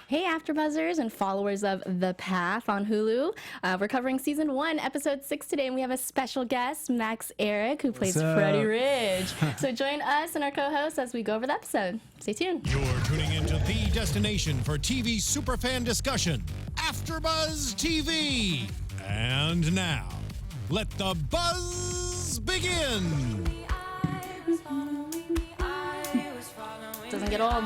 Hey, AfterBuzzers and followers of The Path on Hulu. We're covering Season 1, Episode 6 today, and we have a special guest, Max Ehrich, who plays Freddie Ridge. So join us and our co-hosts as we go over the episode. Stay tuned. You're tuning into the destination for TV superfan discussion, AfterBuzz TV. And now, let the buzz begin. Doesn't get old.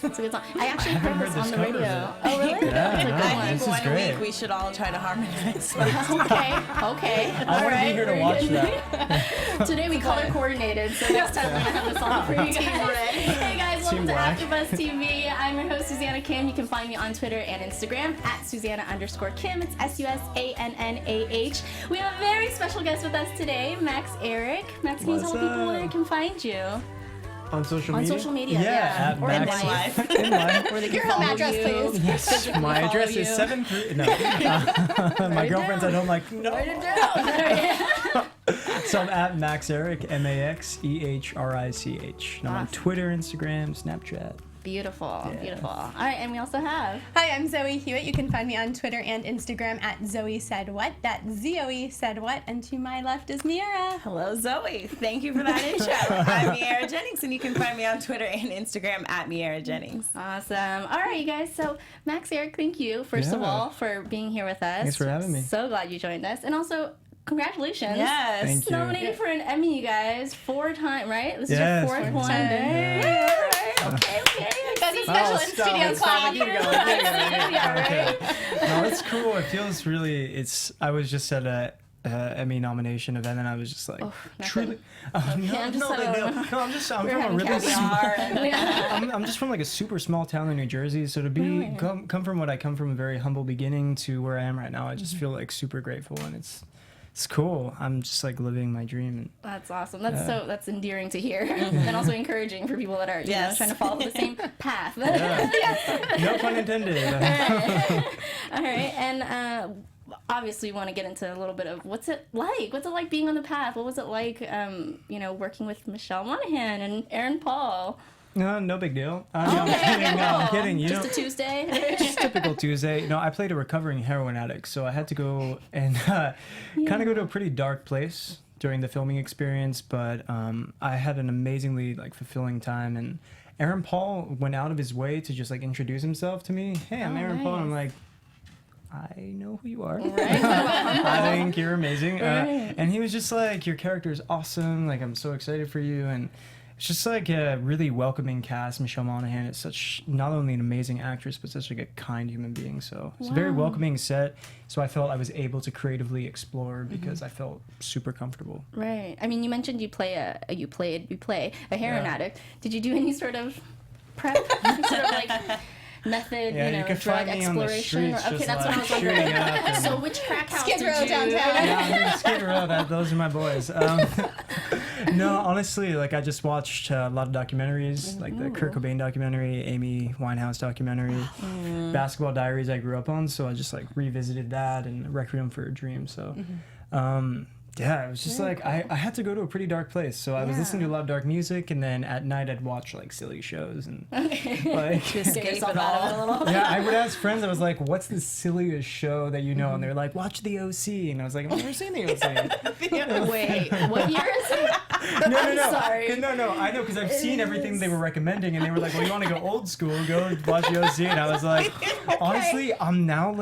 It's a good song. I actually heard this on the radio. Oh, really? Yeah, It's a good one. I think one a week we should all try to harmonize. Okay. I want to be here to watch that. Today we color coordinated, so next time we're going to have this on for you guys. Hey guys, welcome to AfterBuzz TV. I'm your host, Susannah Kim. You can find me on Twitter and Instagram at Susannah_Kim. It's SUSANNAH. We have a very special guest with us today, Max Ehrich. Max, can you tell people where they can find you? On social media? On social media, yeah. Or in Max life. In life. Where they can follow address, you. please. Yes, my address is 73. No. My girlfriend's at home like, no. Write it down. So I'm at Max Ehrich, MAXEHRICH. And I'm on Twitter, Instagram, Snapchat. Beautiful, Yeah. beautiful. All right, and we also have... Hi, I'm Zoe Hewitt. You can find me on Twitter and Instagram at Zoe Said What. That's Zoe Said What. And to my left is Miaira. Hello, Zoe. Thank you for that intro. I'm Miaira Jennings, and you can find me on Twitter and Instagram at Miaira Jennings. Awesome. All right, you guys. So, Max Ehrich, thank you, first of Yeah. all, for being here with us. Thanks for having me. So glad you joined us. And also, congratulations. Yes. Thank you. Nominated for an Emmy, you guys. 4 times, right? This is Yes, your 4th 4th one. time. Yeah, right. Okay. That's a special in-studio clap. Yeah, right? No, it's cool. It feels really, I was just at a Emmy nomination event and I was just like, truly. I'm from a really small, I'm just from like a super small town in New Jersey. So to be, come from what I come from, a very humble beginning to where I am right now, I just feel like super grateful and it's cool. I'm just like living my dream. And That's awesome. That's endearing to hear, and also encouraging for people that are you know, trying to follow the same path. no pun intended. All right, and obviously we want to get into a little bit of what's it like. What's it like being on the path? What was it like, working with Michelle Monaghan and Aaron Paul? No big deal. I'm kidding. No, I'm kidding. Just a Tuesday. Just typical Tuesday. No, I played a recovering heroin addict, so I had to go and kind of go to a pretty dark place during the filming experience. But I had an amazingly fulfilling time, and Aaron Paul went out of his way to just introduce himself to me. Hey, I'm Aaron Paul. I'm like, I know who you are. Right. I think you're amazing. And he was just like, your character is awesome. Like, I'm so excited for you. And it's just like a really welcoming cast. Michelle Monaghan is such not only an amazing actress, but such like a kind human being. So it's a very welcoming set. So I felt I was able to creatively explore because I felt super comfortable. Right. I mean, you mentioned you play a heroin addict. Did you do any sort of prep? Any sort of method, you could drug find me on the exploration? streets, Okay, just that's what I was shooting wondering. up and- So which crack house Skid did Row you... downtown. Yeah, Skid Row, those are my boys. No, honestly, I just watched a lot of documentaries, like the Kurt Cobain documentary, Amy Winehouse documentary, Basketball Diaries I grew up on, so I just revisited that and Requiem for a Dream. So, yeah, it was just I had to go to a pretty dark place. So I was listening to a lot of dark music, and then at night I'd watch silly shows and Just get yourself out of it a little. Yeah, I would ask friends. I was like, "What's the silliest show that you know?" And they're like, "Watch the OC." And I was like, "I've never seen the OC." Wait, what year is it? No. Sorry. No. I know because I've seen everything they were recommending, and they were like, "Well, you want to go old school? Go watch the OC." And I was like, honestly, I'm now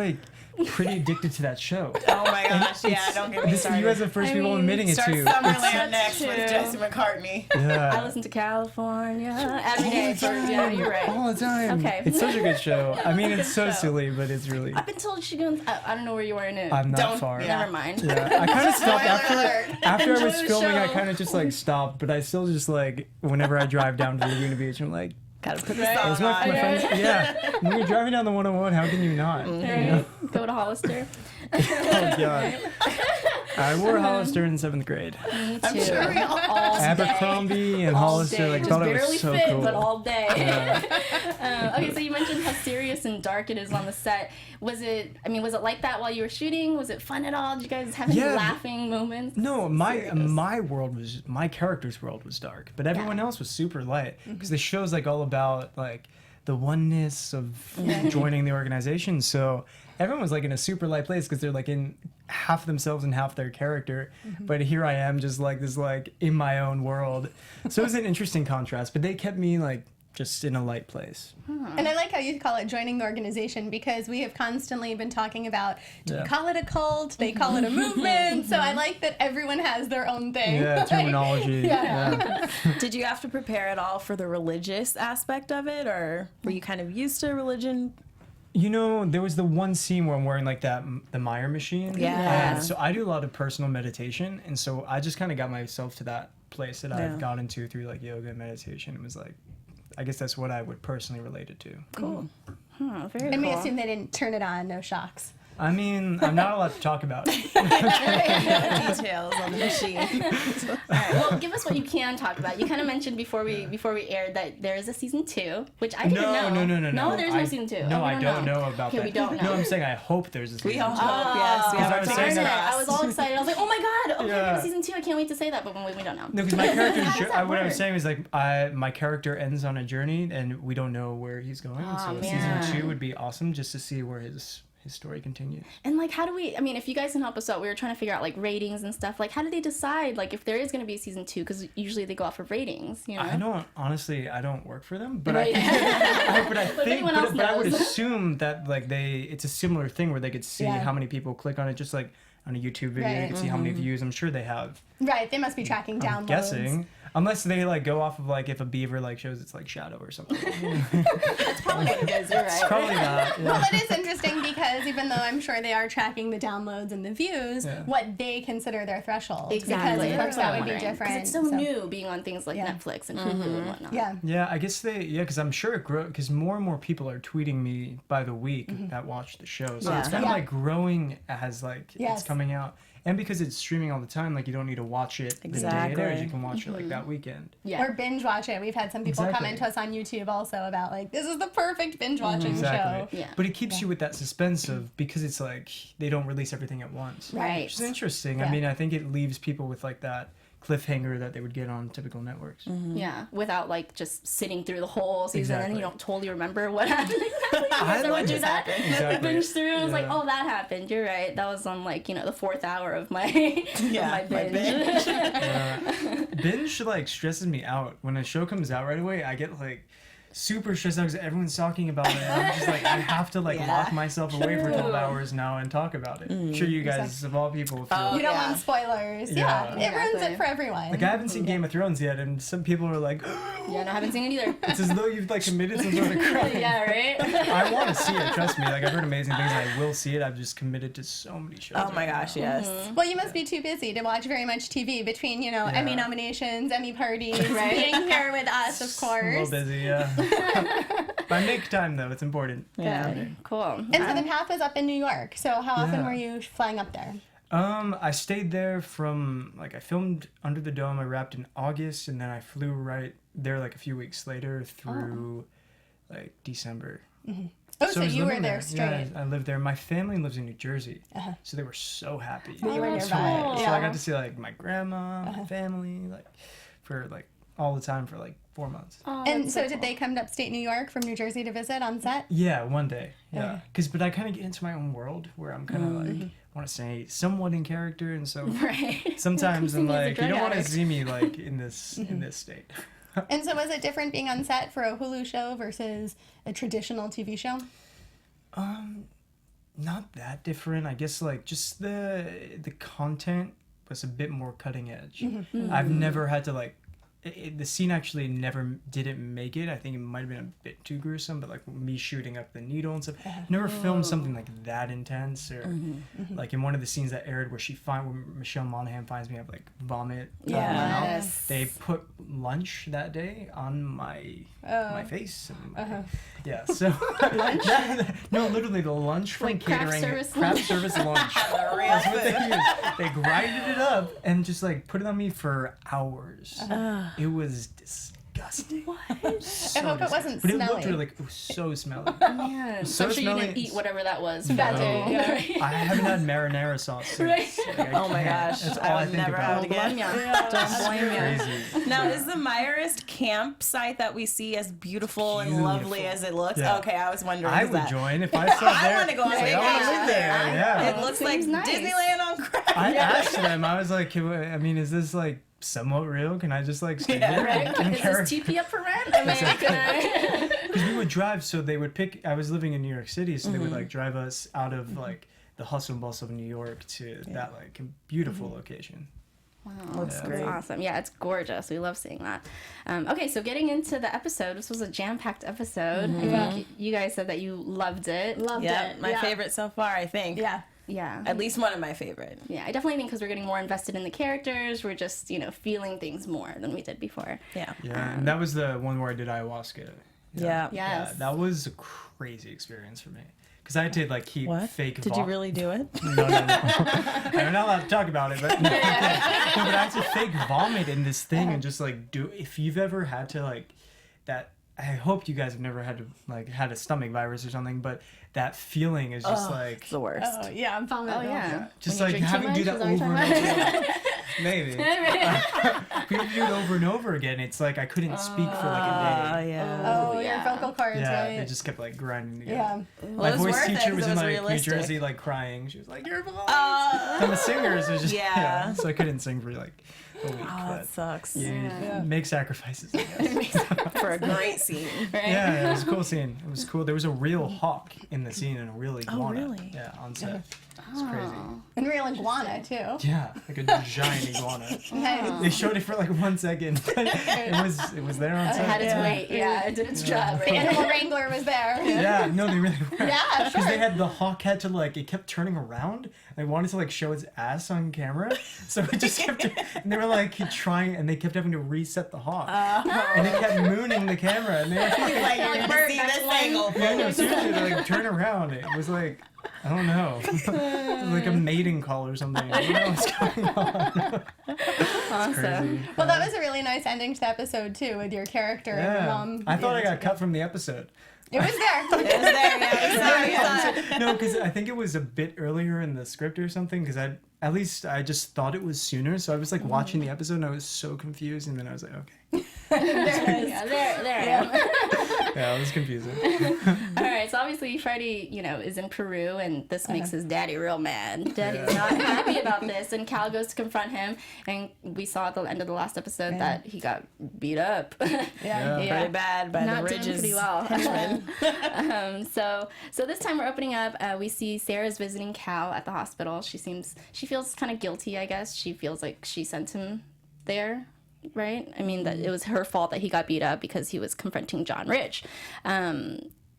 pretty addicted to that show. Oh my gosh, yeah, don't get me started. You guys are the first people admitting it Start to. Summerland next with Jesse McCartney. I Yeah. listen to California every day. Yeah, you're right. All the time. Okay. It's such a good show. I mean, it's so Good show. silly, but it's really. I've been told she goes. I don't know where you are in it. I'm not Don't- far. yeah. Never mind. Yeah, I kind of stopped after I Enjoy was the filming. I show. kind of just stopped, but I still just whenever I drive down to Laguna Beach, I'm like, Gotta put the Right. song those my on. friends. Yeah, when you're driving down the 101, how can you not? You know? Right. Go to Hollister. Oh god, I wore Hollister in 7th grade. Me too. I'm sure we all Abercrombie and All Hollister, day. thought it barely was so fit, cool. but all day. Yeah. Okay, so you mentioned how serious and dark it is on the set. Was it like that while you were shooting? Was it fun at all? Did you guys have any Yeah. laughing moments? No, my character's world was dark, but everyone else was super light because the show's all about the oneness of joining the organization. So everyone was like in a super light place because they're like in half themselves and half their character. But here I am just like this, like in my own world. So it was an interesting contrast, but they kept me like just in a light place. And I like how you call it joining the organization, because we have constantly been talking about, do we call it a cult? They call it a movement. So I like that everyone has their own thing. Yeah, terminology. Did you have to prepare at all for the religious aspect of it, or were you kind of used to religion? You know, there was the one scene where I'm wearing like the Meyer machine. Yeah. And so I do a lot of personal meditation, and so I just kind of got myself to that place that I've gotten to through like yoga and meditation. It was like, I guess that's what I would personally relate it to. Cool. Very And cool. we assume they didn't turn it on, no shocks. I mean, I'm not allowed to talk about it. Details on the machine. All right, well, give us what you can talk about. You kind of mentioned before we aired that there is a season 2, which I didn't know. No. No, there's no season 2. No, Oh, I don't know about Okay, that. we don't know. No, I'm saying I hope there's a season. We all 2. hope, yes. We have I our was fingers saying crossed. I was all excited. I was like, oh my god, okay, Yeah. we have season 2. I can't wait to say that, but we don't know. No, because my character, How does that what I work? was saying is like, my character ends on a journey, and we don't know where he's going. So man. season 2 would be awesome just to see where his story continues. And like, how do we? I mean, if you guys can help us out, we were trying to figure out like ratings and stuff. Like, how do they decide like if there is going to be a season 2? Because usually they go off of ratings. You know. I don't work for them, but Right. I would assume that like it's a similar thing where they could see Yeah. how many people click on it, just like on a YouTube video, you Right. can see how many views. I'm sure they have. Right, they must be tracking downloads. I'm guessing. Unless they like go off of like if a beaver like shows its like shadow or something. That's probably what it is. You're right. Probably not. Well, Yeah. it is interesting because even though I'm sure they are tracking the downloads and the views, what they consider their threshold. Exactly. Because of course that would be Because different. it's so new being on things like Netflix and Hulu and whatnot. Yeah. Yeah, I guess because I'm sure it grows, because more and more people are tweeting me by the week that watch the show. So it's kind of like growing as like it's coming out. And because it's streaming all the time, like you don't need to watch it the day it airs, you can watch it like that weekend. Yeah. Or binge watch it. We've had some people comment to us on YouTube also about like, this is the perfect binge watching show. Yeah. But it keeps you with that suspense of, because it's like they don't release everything at once. Right. Which is interesting. Yeah. I mean, I think it leaves people with like that cliffhanger that they would get on typical networks. Yeah, without like just sitting through the whole season and Exactly. you don't totally remember what happened exactly. I I like would do it. that. Exactly. Binge through. I was like, Yeah. oh, that happened. You're right. That was on like the 4th hour of my Yeah, of my binge. Binge like stresses me out. When a show comes out right away, I get like super stressed out because everyone's talking about it. And I'm just like, I have to like lock myself away for 12 hours now and talk about it. I'm sure you guys, of all people, feel You don't want spoilers. Yeah. Yeah. It ruins Exactly. it for everyone. like I haven't seen Game of Thrones yet, and some people are like, Yeah, no, I haven't seen it either. it's as though you've like committed some sort of crime. Yeah, right? I want to see it. Trust me. Like I've heard amazing things, and I will see it. I've just committed to so many shows. Oh my right gosh, now. yes. Well, you must be too busy to watch very much TV between, Emmy nominations, Emmy parties, being here with us, of I'm a little course. busy, yeah. I make time though. It's important. Yeah. Cool. And so The Path was up in New York. So how often Yeah. were you flying up there? I stayed there from I filmed Under the Dome. I wrapped in August, and then I flew right there like a few weeks later through like December. Oh, so I was you were living there straight. Yeah, I lived there. My family lives in New Jersey, so they were so happy. You were that's nearby. cool. So Yeah. I got to see like my grandma, my family, like for like all the time for like 4 months. Oh, And that's so cool. did they come to upstate New York from New Jersey to visit on set? Yeah, one day. Yeah, but I kind of get into my own world where I'm kind of like want to say somewhat in character, and so Right. sometimes I'm See me as a like, drug you don't want to addict. see me like in this state. And so was it different being on set for a Hulu show versus a traditional TV show? Not that different. I guess like just the content was a bit more cutting edge. I've never had to like the scene actually didn't make it. I think it might have been a bit too gruesome, but like me shooting up the needle and stuff. Never filmed something like that intense, or like in one of the scenes that aired where where Michelle Monaghan finds me, I have like vomit. out of my mouth. Yes. They put lunch that day on my face. And yeah, so no, literally the lunch from Like craft catering, service craft lunch? service lunch. That's what they used. They grinded it up and just like put it on me for hours. It was disgusting. disgusting. What? I hope it wasn't But it smelly. looked really, it was so smelly. Man. So I'm sure you smelly. didn't eat whatever that was. That No. day, yeah. I haven't had marinara sauce since. Right. Like, I Oh my can't. gosh, That's all I I would think never about. have it again. Don't blame you. Crazy. Now, is the Myra's campsite that we see as beautiful and lovely Beautiful. as it looks? Yeah. Okay, I was wondering. I is would that... join if I saw I there. want to go on Like, I want to live there. Yeah. It looks like Seems nice. Disneyland on crack. I asked them. I was like, I mean, is this like somewhat real? Can I just like stay here? Right? Is this TP up for rent? I mean, can I... Because we would drive, so they would pick. I was living in New York City, so they would like drive us out of like the hustle and bustle of New York to that like beautiful location. Wow, Looks that's great. awesome. Yeah, it's gorgeous. We love seeing that. Okay, so getting into the episode, this was a jam-packed episode. I think you guys said that you loved it. Loved Yeah, it. my yeah. favorite so far, I think. Yeah. Yeah. At least one of my favorite. Yeah, I definitely think because we're getting more invested in the characters, we're just, feeling things more than we did before. Yeah. Yeah, and that was the one where I did ayahuasca. Yeah. Yes. Yeah, that was a crazy experience for me. Because I had to like keep What? fake Did you really do it? No. I'm not allowed to talk about it, but no, but I had to fake vomit in this thing and just like do. If you've ever had to like that, I hope you guys have never had to like had a stomach virus or something, but that feeling is just like It's the worst. Oh, yeah, I'm following Oh, yeah. just When like you drink too having to do much, that is over that what and you're over. Maybe. If you have to do it over and over again, it's like I couldn't speak for like a day. yeah. Oh, yeah. your vocal cords, Yeah, right? they just kept like grinding together. Yeah. My it was voice worth it teacher 'cause was it in was like realistic. New Jersey, like crying. She was like, "Your voice." Oh. And the singers was just Yeah. So I couldn't sing for like a week. Oh, but it sucks. you make sacrifices, I guess. For a great scene. Right? Yeah, it was a cool scene. It was cool. There was a real hawk in the scene and a real iguana. really? Yeah, on set. It's crazy. And real iguana, too. Yeah, like a giant iguana. Nice. They showed it for like 1 second. it was there on It set. had its weight. Yeah, it did its job. The Right? animal wrangler was there. Yeah, no, they really were. Yeah, Because sure. they had the hawk had to like it kept turning around. They wanted to like show its ass on camera, so it just kept. And they were like trying, and they kept having to reset the hawk, and it kept mooning the the and they were fucking, Like, you Like, can see next this one. angle. yeah, no, seriously, they like turn around. It was like, I don't know, it was like a mating call or something. I don't know what's going on. Awesome. Crazy. Well, that was a really nice ending to the episode, too, with your character and your Yeah, mom. I thought I Yeah. got cut from the episode. It was there. It was there, yeah. No, because I think it was a bit earlier in the script or something. Because at least I just thought it was sooner. So I was like watching the episode and I was so confused. And then I was like, okay, Yeah, there I am. yeah, it was confusing. All right, so obviously Freddie, is in Peru, and this makes his daddy real mad. Daddy's not happy about this, and Cal goes to confront him, and we saw at the end of the last episode that he got beat up. Yeah. Pretty bad by Not the doing Ridges. pretty well. So this time we're opening up. We see Sarah's visiting Cal at the hospital. She feels kind of guilty, I guess. She feels like she sent him there. Right? I mean, that it was her fault that he got beat up because he was confronting John Rich.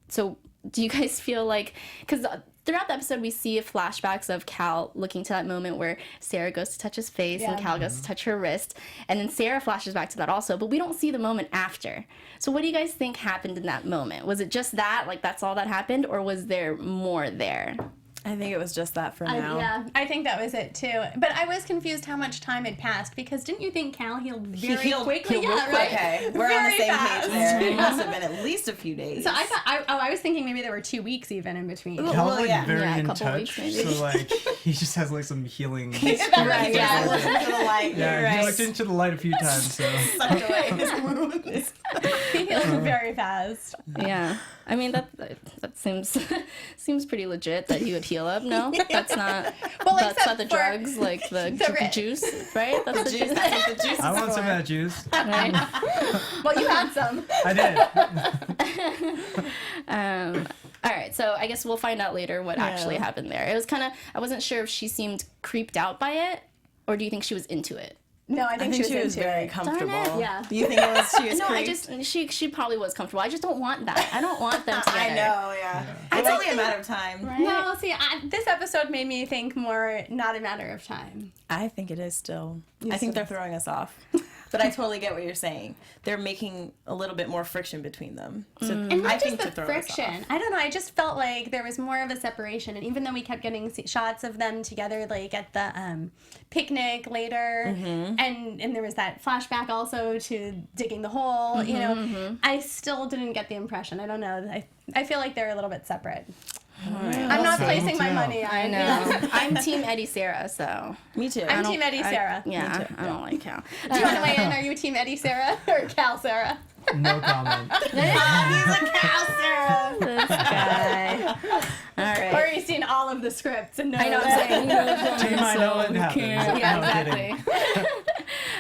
So do you guys feel like, because throughout the episode we see flashbacks of Cal looking to that moment where Sarah goes to touch his face and Cal goes to touch her wrist, and then Sarah flashes back to that also, but we don't see the moment after. So what do you guys think happened in that moment? Was it just that, like that's all that happened, or was there more there? I think it was just that for now. I think that was it too. But I was confused how much time had passed because didn't you think Cal healed very quickly? Healed real quick. Okay, we're on the Very same fast. page there. It must have been at least a few days. So I thought I was thinking maybe there were 2 weeks even in between. Ooh. Cal's Well, like yeah. very Yeah, a in couple touch, weeks maybe. so like he just has like some healing. Right, yeah. Listen to the light. Yeah, You're he right. looked into the light a few times. So Sucked away his wounds. He healed very fast. Yeah, I mean that seems pretty legit that he would heal up. No, that's not. Well, that's except not the for drugs, like the juice, right? That's the juice. That's what the juice is I want some of for. that juice. Right? Well, you had some. I did. All right, so I guess we'll find out later what actually happened there. It was kind of, I wasn't sure if she seemed creeped out by it, or do you think she was into it? No, I think, I think she was into very it. comfortable. Yeah. You think it was she was No, I creeped? just she probably was comfortable. I just don't want that. I don't want them together. I know, yeah. It's only a matter of time. Right? No, see, this episode made me think more not a matter of time. I think it is still. I think they're throwing us off. But I totally get what you're saying. They're making a little bit more friction between them. So And not I just think the to throw us friction. off. I don't know. I just felt like there was more of a separation, and even though we kept getting shots of them together, like at the picnic later, and there was that flashback also to digging the hole. You know, I still didn't get the impression. I don't know. I feel like they're a little bit separate. I'm not placing my money on. I know. I'm Team Eddie Sarah, so. Me too. I'm Team Eddie Sarah. Yeah, I don't like Cal. Do you want to weigh in? Are you Team Eddie Sarah or Cal Sarah? No comment. He's a cow, Sarah. This guy. All right. Or you've seen all of the scripts and know I know what that. I'm saying. Team, I know it happens. Yeah, No, kidding. exactly.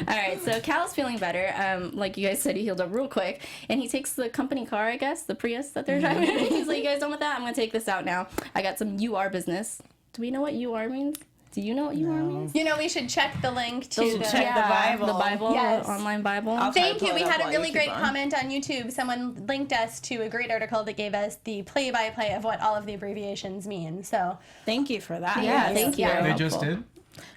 All right, so Cal's feeling better. Like you guys said, he healed up real quick, and he takes the company car, I guess, the Prius that they're driving. He's like, "You guys done with that? I'm gonna take this out now. I got some UR business." Do we know what UR means? Do you know what UR means? You know, we should check the link to the... check the Bible. The Bible, Yes. the online Bible. I'll try to Thank you. pull it We up had a while really you great keep on. comment on YouTube. Someone linked us to a great article that gave us the play-by-play of what all of the abbreviations mean. So Thank you for that. Yeah, thank you. Yeah. They just did?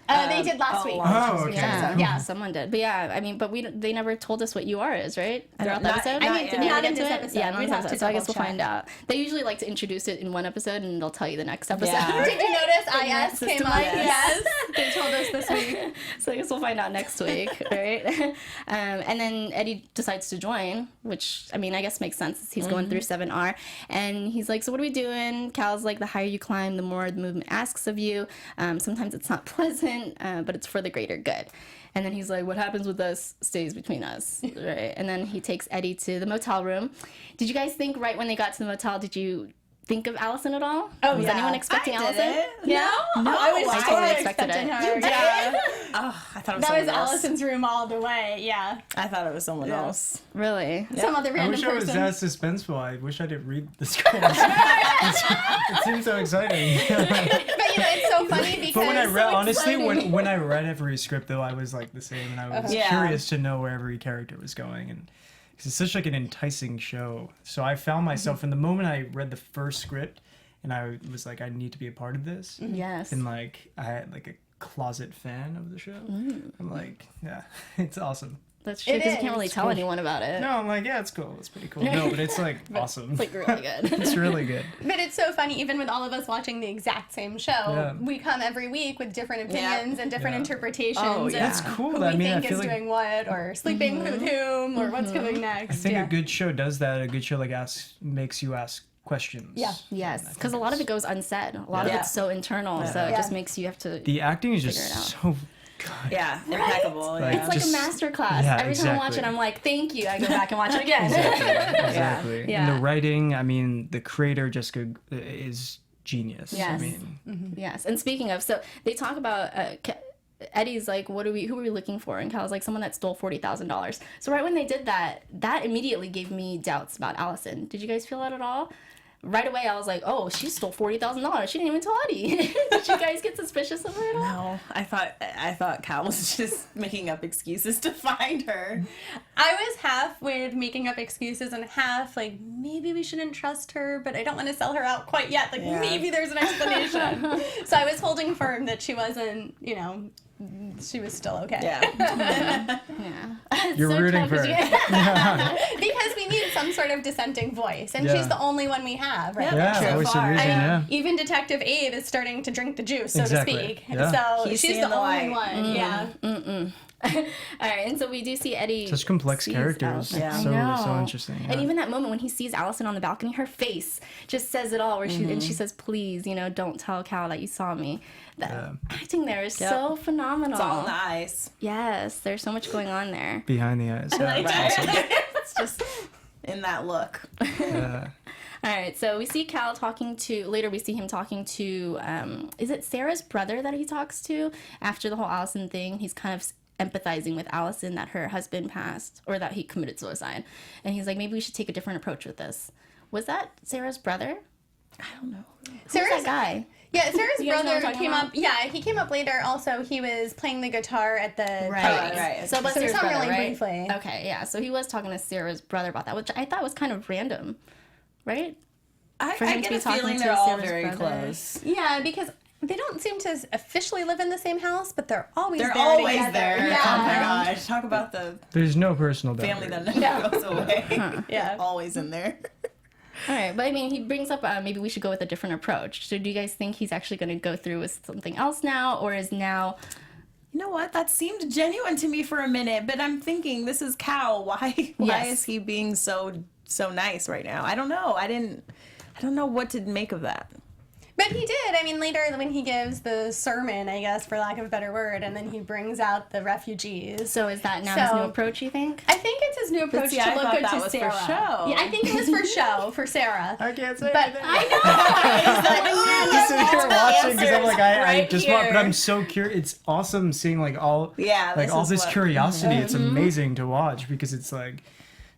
they did last week. Oh, okay. Yeah, Yeah. someone did. But yeah, I mean, but they never told us what UR is, right? Throughout the not- episode? I mean, Did they not ever in get to this it? episode. Yeah, not in We'd this have to episode. So I guess we'll double find out. They usually like to introduce it in one episode, and they'll tell you the next episode. Yeah. Did you notice IS came up? Yes. Yes. They told us this week. So I guess we'll find out next week, right? And then Eddie decides to join, which, I mean, I guess makes sense. He's going through 7R. And he's like, "So what are we doing?" Cal's like, "The higher you climb, the more the movement asks of you. Sometimes it's not pleasant, but it's for the greater good." And then he's like, "What happens with us stays between us," right? And then he takes Eddie to the motel room. Did you guys think right when they got to the motel, did you think of Allison at all? Oh, Was yeah. anyone expecting I Allison? didn't. Yeah? No, I was I totally totally expected expecting it. her. Yeah. Oh, I thought it was That was someone else. Allison's room all the way. Yeah. I thought it was someone else. Really? Some other I random wish I was person. that suspenseful. I wish I didn't read the script. It seems so exciting. But you know, it's so funny because But when I read, so honestly, exciting. when I read every script, though, I was like the same, and I was Yeah. curious to know where every character was going, and 'cause it's such like an enticing show. So I found myself in the moment I read the first script, and I was like, I need to be a part of this, Yes. and like I had like a closet fan of the show. I'm like, yeah, it's awesome. That's true, It because you can't is. really tell anyone about it. No, I'm like, yeah, it's cool. It's pretty cool. No, but it's like awesome. It's like really good. It's really good. But it's so funny, even with all of us watching the exact same show, Yeah. we come every week with different opinions and different Yeah. interpretations. Oh, of yeah. It's cool. Who I we mean, I think feel is like doing what, or sleeping with whom, or what's coming next. I think yeah. a good show does that. A good show like makes you ask questions. Yeah. Yes, because a lot of it goes unsaid. A lot of Yeah. it's so internal, so it Yeah. just makes you have to. The acting is just Figure it out. so good. Yeah, impeccable. Like, Yeah. It's like just- a master class. yeah, Every time I watch it, exactly. I'm like, "Thank you." I go back and watch it again. Exactly. Yeah. And the writing, I mean, the creator Jessica is genius. Yes. I mean, Yes, and speaking of, so they talk about Eddie's like, who are we looking for? And Cal's like, someone that stole $40,000. So right when they did that, that immediately gave me doubts about Allison. Did you guys feel that at all? Right away, I was like, oh, she stole $40,000. She didn't even tell Eddie. Did you guys get suspicious of her at all? No, I thought Cal was just making up excuses to find her. I was half with making up excuses and half like, maybe we shouldn't trust her, but I don't want to sell her out quite yet. Like, Yeah. maybe there's an explanation. So I was holding firm that she wasn't, she was still okay. Yeah. Yeah. It's You're so rooting tough for 'cause her. Because we need some sort of dissenting voice, and Yeah. she's the only one we have, right? yeah, so always a far. reason, yeah. Even Detective Abe is starting to drink the juice, so Exactly. to speak. Yeah. So He's she's seeing the the only light. one. Yeah. All right, and so we do see Eddie. Such complex sees characters. Allison. Yeah. I So know. interesting. And yeah. even that moment when he sees Allison on the balcony, her face just says it all. Where Mm-hmm. she says, "Please, don't tell Cal that you saw me." The Yeah. acting there is Yep. so phenomenal. It's all in the eyes. Yes, there's so much going on there. Behind the eyes. Yeah, Right. it's awesome. It's just in that look. Yeah. All right, so we see Cal later we see him talking to, is it Sarah's brother that he talks to after the whole Allison thing? He's kind of empathizing with Allison that her husband passed, or that he committed suicide. And he's like, maybe we should take a different approach with this. Was that Sarah's brother? I don't know. Who's Sarah's that guy? Yeah, Sarah's You guys know what I'm brother talking came about? up. Yeah, he came up later. Also, he was playing the guitar at the party. Right. So, but So we Sarah's saw him brother, really right? briefly. Okay, yeah. So he was talking to Sarah's brother about that, which I thought was kind of random, right? I For him to get be a talking feeling to they're all Sarah's very brother. close. Yeah, because they don't seem to officially live in the same house, but they're always They're there always together. there. Yeah. Oh my gosh. Talk about the There's no personal family boundaries. that never goes away. Yeah. Always in there. All right, but I mean, he brings up maybe we should go with a different approach. So do you guys think he's actually going to go through with something else now, or is now... You know what? That seemed genuine to me for a minute, but I'm thinking this is Cal. Why Yes. is he being so nice right now? I don't know. I don't know what to make of that. But he did. I mean, later when he gives the sermon, I guess, for lack of a better word, and then he brings out the refugees. So is that now his So- new approach, you think? I think it's his new approach see, to I look thought good that to was for Sarah. show. Yeah, I think it was for show, for Sarah. I can't say But anything. I I'm sitting here watching because I'm like, I Right just want, but here. I'm so curious. It's awesome seeing like all, Yeah, like this all is this what- curiosity. It's amazing to watch because it's like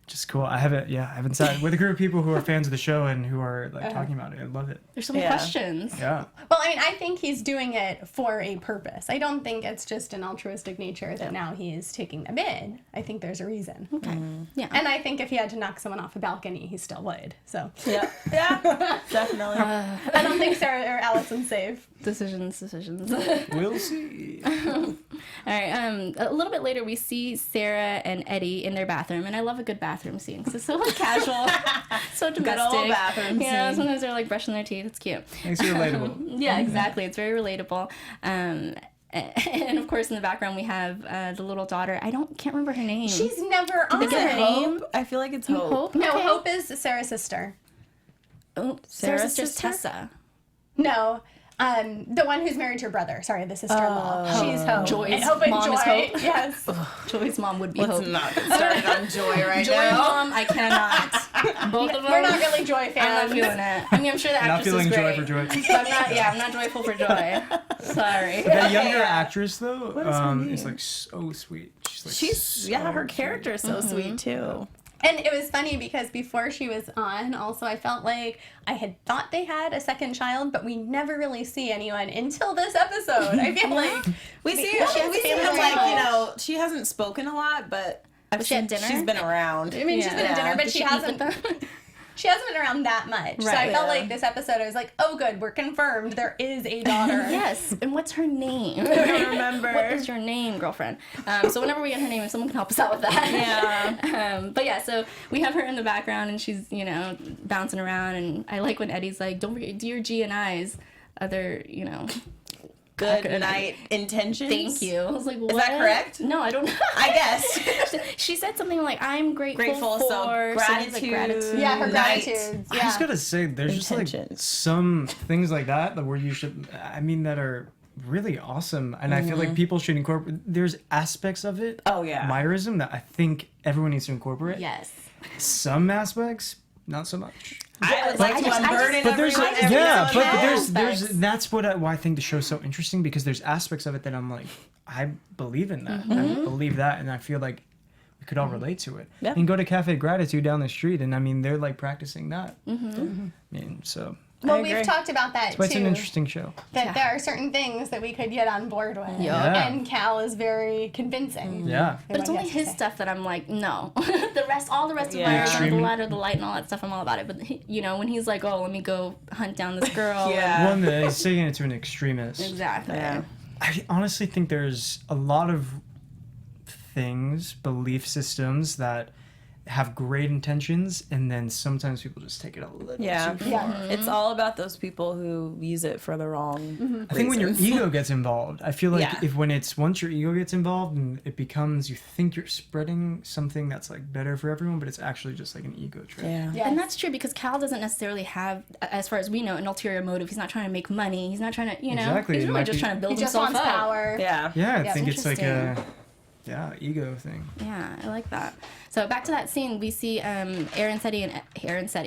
just cool. I haven't sat with a group of people who are fans of the show and who are like talking about it. I love it. There's so many Yeah. questions. Yeah. Well, I mean, I think he's doing it for a purpose. I don't think it's just an altruistic nature that now he is taking them in. I think there's a reason. Okay. Yeah. And I think if he had to knock someone off a balcony, he still would. So Yeah, definitely. I don't think Sarah or Allison's safe. Decisions. We'll see. All right. A little bit later, we see Sarah and Eddie in their bathroom, and I love a good bathroom scene because it's so like casual, so domestic. old bathroom Yeah. scene. Sometimes they're like brushing their teeth. It's cute. Makes it relatable. Yeah, exactly. It's very relatable. And of course, in the background, we have the little daughter. Can't remember her name. She's never on Is it her it. name? Hope? I feel like it's Hope. Hope. No, Okay. Hope is Sarah's sister. Oh, Sarah's Sarah's just sister? Tessa. No. The one who's married to her brother. Sorry, the sister-in-law. She's Hope. Joy's and Hope and mom Joy. is Hope. Yes. Joy's mom would be Let's Hope. not get started on Joy right Joy now. mom, I cannot. Both of them. We're not really Joy fans. I'm not feeling it. I mean, I'm sure the Not actress feeling is joy great. for joy. But I'm not joyful for joy. Sorry. That younger actress though, What is her is name? like so sweet. She's like She's so her sweet. character is so sweet too. And it was funny because before she was on, also I felt like I had thought they had a second child, but we never really see anyone until this episode. I feel like We see Well, her. she We has see her family like drama. she hasn't spoken a lot, but Was she at dinner? she's been around. I mean, she's been at dinner, but Did she eat hasn't. with them? She hasn't been around that much. So I Right. felt Yeah. like this episode, I was like, oh, good, we're confirmed. There is a daughter. Yes. And what's her name? I don't remember. What is your name, girlfriend? So whenever we get her name, if someone can help us out with that. Yeah. But yeah, so we have her in the background and she's, bouncing around. And I like when Eddie's like, don't forget, do your G and I's. Other, Good night intentions. thank you. I was like, what? Is that correct? No, I don't know. I guess. She said something like, I'm grateful, So for gratitude. gratitude. Yeah, her Night. gratitudes. I Yeah. just gotta say, there's just like Intentions. some things like that where you should, that are really awesome, and I feel like people should incorporate. There's aspects of it. Oh, yeah. Myerism that I think everyone needs to incorporate. Yes. Some aspects, not so much. I would like to I just- unburden But there's everyone. every yeah, now and but then. there's Aspects. that's why I think the show's so interesting because there's aspects of it that I'm like, I believe in that. I believe that, and I feel like we could all relate to it. Yeah. You can go to Cafe Gratitude down the street, and I mean they're like practicing that. I mean, so Well, I we've agree. talked about that but it's too. an interesting show. That there are certain things that we could get on board with. Yeah. And Cal is very convincing. Yeah. But it's in what only he has his to say. stuff that I'm like, no. all the rest of Yeah. my the Extreme- ladder, the light, and all that stuff, I'm all about it. But when he's like, oh, let me go hunt down this girl. Yeah. One that is taking it to an extremist. Exactly. Yeah. I honestly think there's a lot of things, belief systems that have great intentions, and then sometimes people just take it a little Yeah. too far. Yeah. It's all about those people who use it for the wrong I think when your reasons. ego gets involved, I feel like Yeah. once your ego gets involved and it becomes, you think you're spreading something that's like better for everyone, but it's actually just like an ego trip. Yeah. Yes. And that's true because Cal doesn't necessarily have, as far as we know, an ulterior motive. He's not trying to make money. He's not trying to, Exactly. he's It really might just be- trying to build He just himself wants up. power. Yeah. Yeah, I Yeah, think it's like a interesting. ego thing. Yeah, I like that. So back to that scene, we see Eddie and Sarah.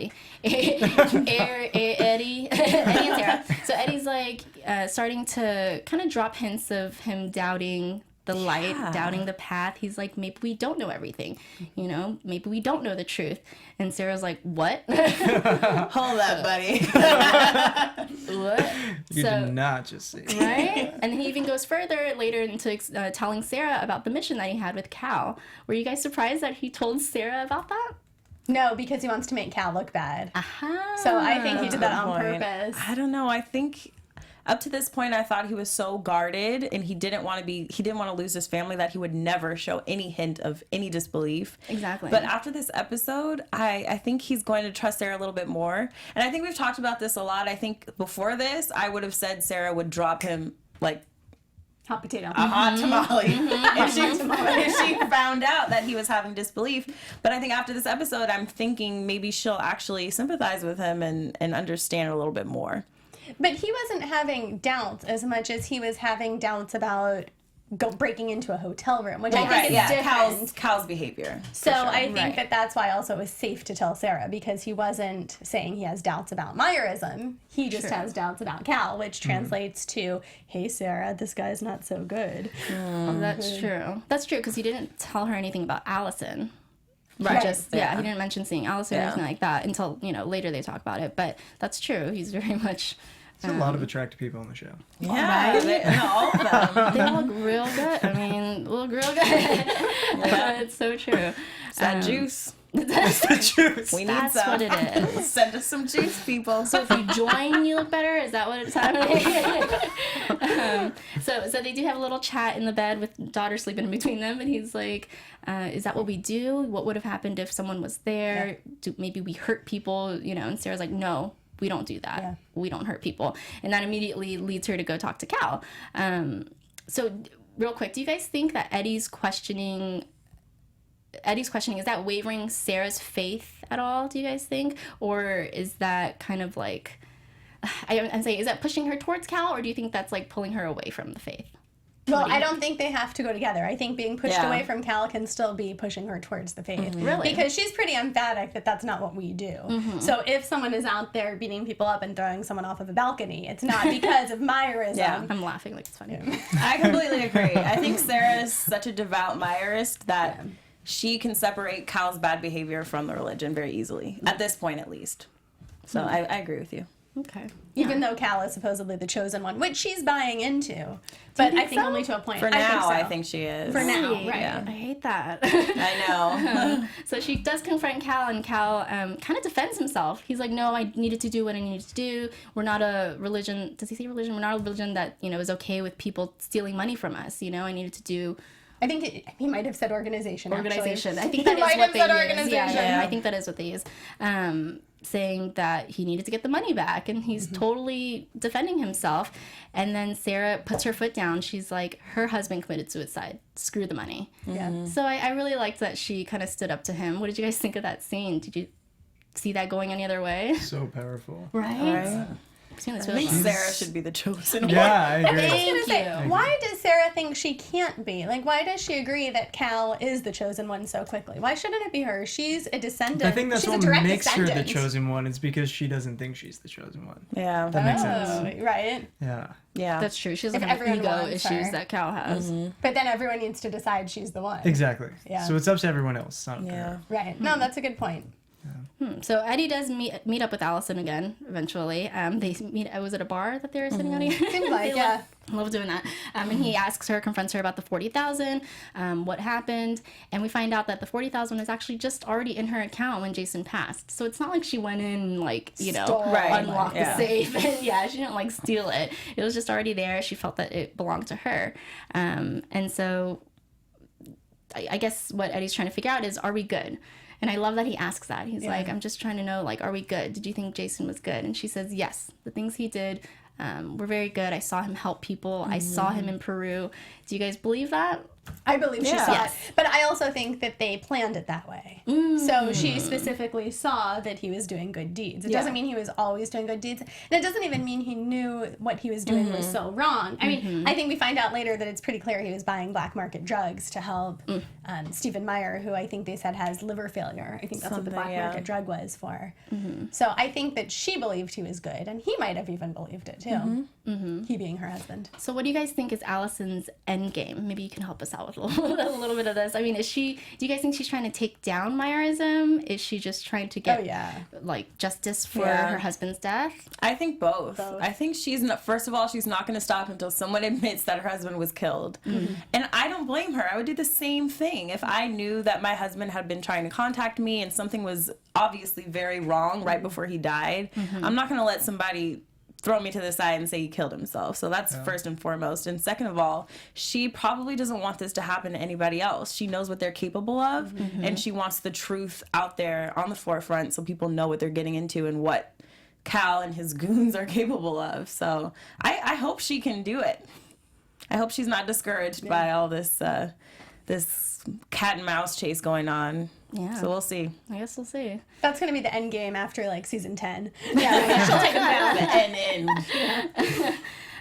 Eddie and Sarah. So Eddie's like starting to kind of drop hints of him doubting the light, Yeah. doubting the path. He's like, maybe we don't know everything, maybe we don't know the truth. And Sarah's like, what? Hold up, buddy. What? You So- did not just say. Right? And he even goes further later into telling Sarah about the mission that he had with Cal. Were you guys surprised that he told Sarah about that? No, because he wants to make Cal look bad. Aha. So I think he did that on Point. purpose. I don't know. I think up to this point, I thought he was so guarded and he didn't want to lose his family that he would never show any hint of any disbelief. Exactly. But after this episode, I think he's going to trust Sarah a little bit more. And I think we've talked about this a lot. I think before this, I would have said Sarah would drop him like Hot potato. a hot tamale if she found out that he was having disbelief. But I think after this episode, I'm thinking maybe she'll actually sympathize with him and understand a little bit more. But he wasn't having doubts as much as he was having doubts about breaking into a hotel room, which I think is different. Cal's behavior. So I think that that's why also it was safe to tell Sarah, because he wasn't saying he has doubts about Myrism. He just has doubts about Cal, which translates to, hey, Sarah, this guy's not so good. Oh, that's true. That's true, because he didn't tell her anything about Allison. Right. He didn't mention seeing Allison or anything like that until, later they talk about it. But that's true. He's very much... There's a lot of attractive people on the show. Yeah, all of them. They look real good. I mean, look real good. It's so true. It's that juice. It's the juice. We need That's some. what it is. Send us some juice, people. So if you join, you look better? Is that what it's happening? So they do have a little chat in the bed with daughter sleeping in between them, and he's like, is that what we do? What would have happened if someone was there? Maybe we hurt people, and Sarah's like, no. We don't do that. Yeah. We don't hurt people. And that immediately leads her to go talk to Cal. So real quick, do you guys think that Eddie's questioning, is that wavering Sarah's faith at all, do you guys think? Or is that kind of like, I'm saying, is that pushing her towards Cal, or do you think that's like pulling her away from the faith? Well, I don't think they have to go together. I think being pushed away from Cal can still be pushing her towards the faith. Really? Because she's pretty emphatic that that's not what we do. So if someone is out there beating people up and throwing someone off of a balcony, it's not because of Myerism. Yeah. I'm laughing like it's funny. I completely agree. I think Sarah is such a devout Myerist that she can separate Cal's bad behavior from the religion very easily, at this point at least. So I agree with you. Okay. Even though Cal is supposedly the chosen one, which she's buying into. But I think only to a point. For now, I think, I think she is. For now, Right. Yeah. I hate that. I know. So she does confront Cal, and Cal kind of defends himself. He's like, no, I needed to do what I needed to do. We're not a religion. Does he say religion? We're not a religion that, is okay with people stealing money from us. I needed to do... I think he might have said organization. Organization. Actually. I think that is what they use. Organization. Yeah, I think that is what they use. Saying that he needed to get the money back, and he's totally defending himself. And then Sarah puts her foot down. She's like, her husband committed suicide. Screw the money. Yeah. So I really liked that she kind of stood up to him. What did you guys think of that scene? Did you see that going any other way? So powerful. Right? I think Sarah should be the chosen one. Yeah, I agree. I was gonna say, why does Sarah think she can't be? Like, why does she agree that Cal is the chosen one so quickly? Why shouldn't it be her? She's a descendant. I think that's she's what a direct makes descendant. her the chosen one. It's because she doesn't think she's the chosen one. Yeah. That makes sense. Right. Yeah. Yeah. That's true. She doesn't If have everyone ego wants issues her. that Cal has. But then everyone needs to decide she's the one. Exactly. Yeah. So it's up to everyone else, not up to Yeah. her. Right. No, that's a good point. So Eddie does meet up with Allison again eventually. They meet. Was it a bar that they were sitting at again? Seems like, They yeah. love doing that. And he confronts her about the $40,000, what happened, and we find out that the $40,000 is actually just already in her account when Jason passed. So it's not like she went in unlocked the safe, and she didn't steal it. It was just already there. She felt that it belonged to her, and so I guess what Eddie's trying to figure out is, are we good? And I love that he asks that. He's like, I'm just trying to know, are we good? Did you think Jason was good? And she says, yes. The things he did were very good. I saw him help people. I saw him in Peru. Do you guys believe that? I believe she saw Yes. it. But I also think that they planned it that way. So she specifically saw that he was doing good deeds. It doesn't mean he was always doing good deeds. And it doesn't even mean he knew what he was doing was so wrong. I mean, I think we find out later that it's pretty clear he was buying black market drugs to help Stephen Meyer, who I think they said has liver failure. I think that's what the black market drug was for. So I think that she believed he was good, and he might have even believed it too. He being her husband. So what do you guys think is Allison's end game? Maybe you can help us out with a little bit of this. I mean, do you guys think she's trying to take down Myerism? Is she just trying to get justice for her husband's death? I think both. I think she's not, first of all, she's not going to stop until someone admits that her husband was killed. And I don't blame her. I would do the same thing. If I knew that my husband had been trying to contact me and something was obviously very wrong right before he died, I'm not going to let somebody throw me to the side and say he killed himself. So that's first and foremost. And second of all, she probably doesn't want this to happen to anybody else. She knows what they're capable of, and she wants the truth out there on the forefront so people know what they're getting into and what Cal and his goons are capable of. So I hope she can do it. I hope she's not discouraged by all this this cat and mouse chase going on. Yeah. So we'll see. I guess we'll see. That's going to be the end game after, like, season 10. Yeah, She'll take him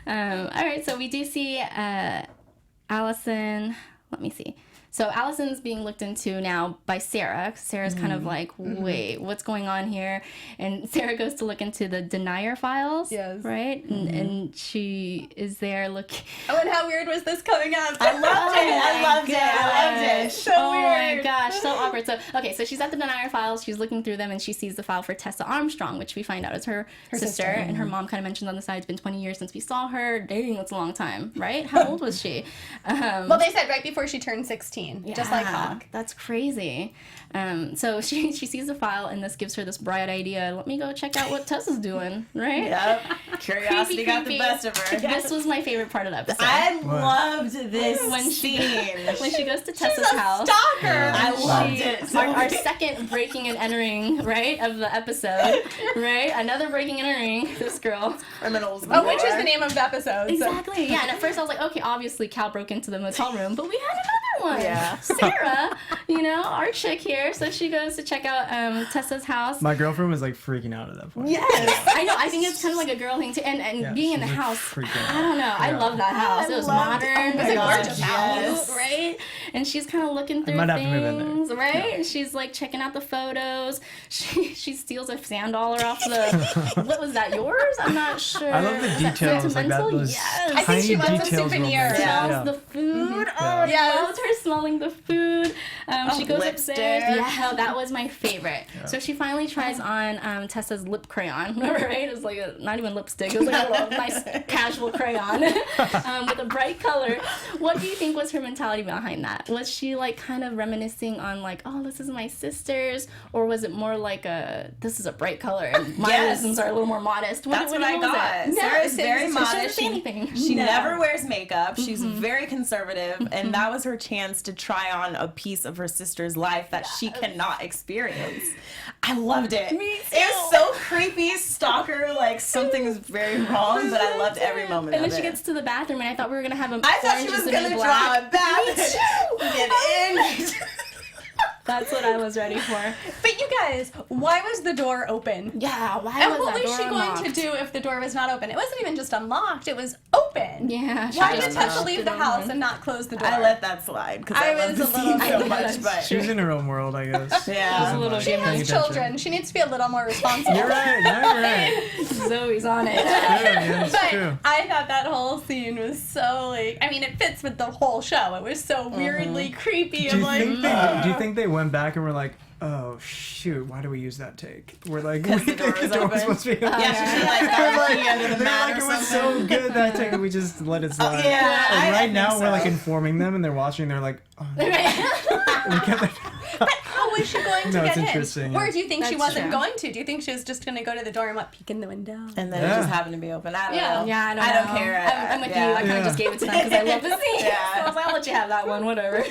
down. All right, so we do see Allison. Let me see. So Allison's being looked into now by Sarah. Sarah's kind of like, wait, what's going on here? And Sarah goes to look into the denier files. Yes. Right? And she is there looking. Oh, and how weird was this coming up? I loved it. So Oh weird. my gosh, so awkward. So, okay, so she's at the denier files. She's looking through them, and she sees the file for Tessa Armstrong, which we find out is her sister. And her mom kind of mentions on the side, it's been 20 years since we saw her. Dang, that's a long time, right? How old was she? Well, they said right before she turned 16, just like Hawk. That's crazy. So she sees the file, and this gives her this bright idea. Let me go check out what Tessa's doing, right? Yep. Curiosity got the best of her. This was my favorite part of the episode. I loved this when scene. When she goes to Tessa's house. Stalker. I loved it. Our second breaking and entering, right, of the episode, right? Another breaking and entering. This girl. Criminals. Oh, which is the name of the episode. Exactly. Yeah, and at first I was like, okay, obviously Cal broke into the motel room, but we had another one. Yeah. Sarah, our chick here. So she goes to check out Tessa's house. My girlfriend was like freaking out at that point. Yes, I know. I think it's kind of like a girl thing too. And being in the she's, like, house, freaking out. I don't know. I love that house. It was modern. It was a gorgeous house, right? And she's kind of looking through might have to move in there. things, right? And she's like checking out the photos. She steals a sand dollar off the. What was that? Yours? I'm not sure. I love the Was that details like that. sentimental? Those Yes. I think she tiny wants a details will souvenir. make it. Smells the food. Oh, I Yes. loved her smelling the food. She goes lipstick. upstairs. Yeah, that was my favorite. So she finally tries on Tessa's lip crayon. Right? It was like not even lipstick. It was like a little nice casual crayon with a bright color. What do you think was her mentality behind that? Was she like kind of reminiscing on like, oh, this is my sister's, or was it more like this is a bright color and my reasons are a little more modest? That's what I got. Sarah's very modest. She never wears makeup. She's very conservative, and that was her chance to try on a piece of her sister's life that she cannot experience. I loved it. Me too. It was so creepy, stalker, like something was very wrong, but I loved every moment And of then it. she gets to the bathroom, and I thought we were gonna have a. I thought she was gonna draw a bath. Get in. That's what I was ready for. But you guys, why was the door open? Yeah, why And was what that was door she going unlocked? to do if the door was not open? It wasn't even just unlocked, it was open. Yeah. Why she did just Tessa pushed leave it the on. house and not close the door? I let that slide because I love the was a little- scene so much. But She was in her own world, I guess. yeah, a little She Paying has children. She needs to be a little more responsible. You're right. No, you're right. Zoe's on it. Yeah, it's But true. I thought that whole scene was so like, I mean, it fits with the whole show. It was so weirdly creepy. Do I'm you, like, do you think they went back and were like, oh shoot, why do we use that take? We're like, we the door think was the door open. was supposed to be open. yeah, she should like got key under the They're mat like, or it was something. so good that take, we just let it slide. yeah, And I right think now so. we're like informing them and they're watching. They're like, oh, no. We kept it. how was she going to No, it's get in? interesting, Or yeah. do you think she That's wasn't true. going to? Do you think she was just going to go to the door and peek in the window? And then Yeah. it just happened to be open. I don't know. Yeah, I don't care. I'm with you. I kind of just gave it to them because I love the scene. Yeah. So I was like, I'll let you have that one, whatever.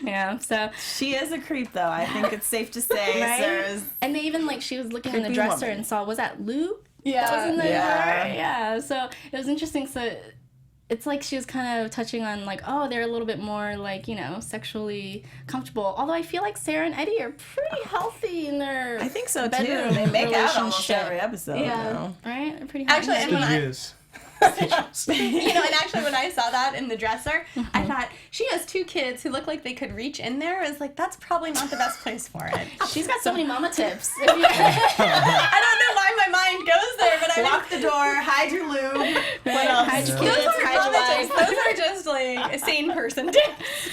Yeah, so. She is a creep, though. I think it's safe to say. Right? Sarah's And they even, like, she was looking in the Creepy dresser woman. and saw, was that Lou? Yeah. That was in the Yeah. Yeah, so it was interesting. So it's like she was kind of touching on, like, oh, they're a little bit more, like, sexually comfortable. Although I feel like Sarah and Eddie are pretty healthy in their I think so, too. bedroom They make out almost relationship. every episode. Yeah. You know? Right? They're pretty Actually, healthy. and when I- Yes. And actually when I saw that in the dresser, I thought, she has 2 kids who look like they could reach in there. I was like, that's probably not the best place for it. She's got so many mama tips. I don't know why my mind goes there, but I Lock the door, hide your lube. What else? Hide your those kids, aren't hide your mama wife. tips. Those are just like a sane person tips.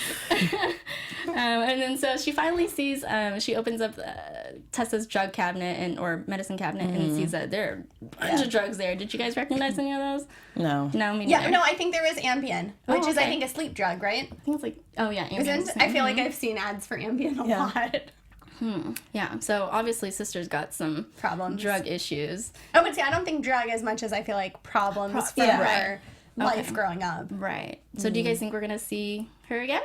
And then so she finally sees, she opens up Tessa's drug cabinet or medicine cabinet and sees that there are a bunch of drugs there. Did you guys recognize any of those? No. No, me Yeah, neither. no, I think there is Ambien, which is, I okay. think, a sleep drug, right? I think it's like, oh yeah, Isn't? Ambien. I feel like I've seen ads for Ambien a lot. Yeah, so obviously sister's got some Problems. drug issues. Oh, but see, I don't think drug as much as I feel like problems for yeah. her life growing up. Right. So do you guys think we're going to see her again?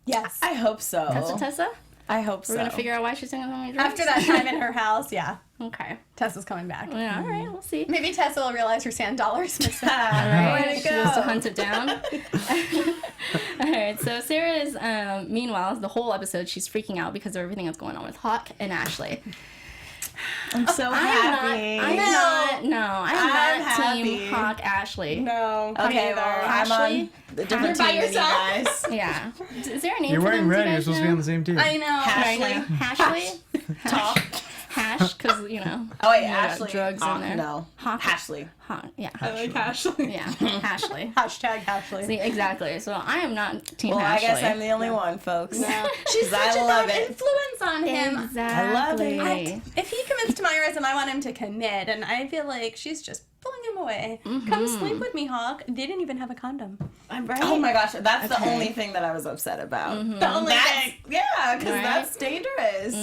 Yes. I hope so. Tessa? I hope so. We're going to figure out why she's doing so many drugs? After that time in her house, yeah. Okay. Tessa's coming back. Yeah, all right, we'll see. Maybe Tessa will realize her sand dollar's missing. Right? Way to She goes to go. hunt it down. All right, so Sarah is, meanwhile, the whole episode, she's freaking out because of everything that's going on with Hawk and Ashley. I'm so happy. I'm not Team happy. Hawk Ashley. No. Okay, well, I'm Ashley? on the different You're by team than you yourself? guys. Yeah. Is there a name You're for wearing them? Do red. you You're guys supposed to be know? on the same team. I know. Ashley. Ashley? Talk. Hash, because, you know. Oh, wait, you got Ashley. drugs in there. No. Hawk. Ashley. Hawk. Yeah. I like Ashley. Yeah. Ashley. Hashtag Ashley. See, exactly. So I am not Team Well, Ashley. I guess I'm the only one, folks. No. She's 'Cause such I a love bad it. influence on him. Exactly. I love it. If he commits to Myrism, I want him to commit, and I feel like she's just pulling him away. Come sleep with me, Hawk. They didn't even have a condom. Right? Oh my gosh, that's the Okay. only thing that I was upset about. The only thing. Yeah, because Right? that's dangerous.